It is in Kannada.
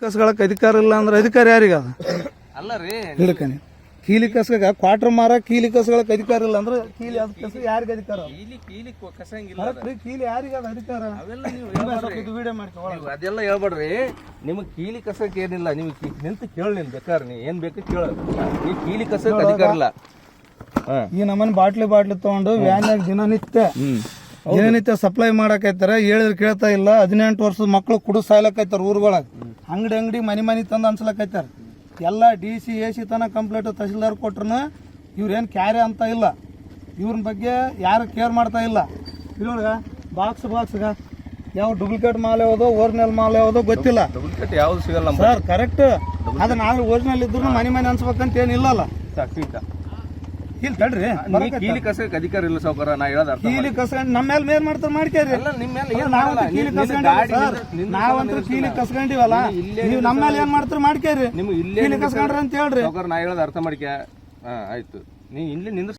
ಕಸಗಳಕ್ಕೆ ಅಧಿಕಾರ ಇಲ್ಲ ಅಂದ್ರೆ ಅಧಿಕಾರ ಯಾರಿಗ ಅದ ಅಲ್ಲ ರೀ ಹಿಡ್ಕನಿ ಕೀಲಿ ಕಸಗ ಕ್ವಾರ್ಟರ್ ಮಾರ ಕೀಲಿ ಕಸಗಳಕ್ಕೆ ಅಧಿಕಾರ ಇಲ್ಲ ಅಂದ್ರೆ ಕೀಲಿ ಅದ ಕಸ ಯಾರಿಗೆ ಅಧಿಕಾರ ಅದ? ಕೀಲಿ ಕಸಂಗಿಲ್ಲ ಕರೆಕ್ಟ್ ರೀ, ಕೀಲಿ ಯಾರಿಗೆ ಅದ ಅಧಿಕಾರ ಅವೆಲ್ಲ ನೀವು ಇದು ವಿಡಿಯೋ ಮಾಡ್ತೀವಿ ನೀವು ಅದೆಲ್ಲ ಹೇಳ್ಬೇಡ್ರಿ. ನಿಮಗೆ ಕೀಲಿ ಕಸಕ್ಕೆ ಏನಿಲ್ಲ, ನೀವು ನಿಂತು ಕೇಳಿ ನಿನ್ ಬೇಕಾದ್ರೆ ನೀ ಏನ್ ಬೇಕು ಕೇಳ. ಈ ಕೀಲಿ ಕಸಕ್ಕೆ ಅಧಿಕಾರ ಇಲ್ಲ. ಈ ನಮ್ಮನ್ ಬಾಟ್ಲಿ ತಗೊಂಡು ವ್ಯಾನ್ಯಾಗ ದಿನನಿತ್ಯ ಸಪ್ಲೈ ಮಾಡಕೈತಾರ, ಹೇಳಿದ್ರೆ ಕೇಳ್ತಾ ಇಲ್ಲ. 18 ವರ್ಷದ ಮಕ್ಳು ಕುಡಿದು ಸಾಯ್ಲಕೈತಾರ ಊರುಗಳಾಗ, ಅಂಗಡಿ ಮನಿ ತಂದು ಅನ್ಸ್ಲಕೈತಾರ. ಎಲ್ಲ DC AC ತನ ಕಂಪ್ಲೇಂಟ್ ತಹಸೀಲ್ದಾರ್ ಕೊಟ್ರು ಇವ್ರೇನು ಕ್ಯಾರೆ ಅಂತ ಇಲ್ಲ. ಇವ್ರ ಬಗ್ಗೆ ಯಾರು ಕೇರ್ ಮಾಡ್ತಾ ಇಲ್ಲ. ಇವ್ರಿಗೆ ಬಾಕ್ಸ್ಗ ಯಾವ ಡೂಪ್ಲಿಕೇಟ್ ಮಾಲ್ ಯಾವುದು ಒರಿಜಿನಲ್ ಮಾಲ್ ಯಾವುದು ಗೊತ್ತಿಲ್ಲ. ಡೂಪ್ಲಿಕೇಟ್ ಯಾವ್ದು ಸಿಗಲ್ಲ ಸರ್, ಕರೆಕ್ಟ್. ಅದನ್ನ ಆದ್ರೆ ಒರಿಜಿನಲ್ ಇದ್ರು ಮನೆ ಅನ್ಸ್ಬೇಕಂತ ಏನಿಲ್ಲಲ್ಲ. ಇಲ್ಲಿ ತಡ್ರಿ, ಕೀಲಿ ಕಸಕ್ಕೆ ಅಧಿಕಾರ ಇಲ್ಲ ಸಾವುಕಾರ. ನಾ ಹೇಳೋದು ಅರ್ಥ ಕೀಲಿ ಕಸ್ಕೊಂಡ್ ನಮ್ಮ ಮೇಲೆ ಮೇಲ್ ಮಾಡ್ತಾರೆ ಮಾಡ್ಕೇರಿ. ನಾವಂತೂ ಕೀಲಿ ಕಸ್ಕೊಂಡಿವಲ್ಲ, ನೀವು ನಮ್ಮ ಮೇಲೆ ಏನ್ ಮಾಡ್ತಾರೆ ಮಾಡ್ಕೇರಿ. ನಿಮ್ಗೆ ಇಲ್ಲೇ ಕೀಲಿ ಕಸ್ಕೊಂಡ್ರಿ ಅಂತ ಹೇಳ್ರಿ. ನಾ ಹೇಳೋದು ಅರ್ಥ ಮಾಡ್ಕ. ಆಯ್ತು, ನೀ ಇಲ್ಲಿ ನಿಂದ್ರ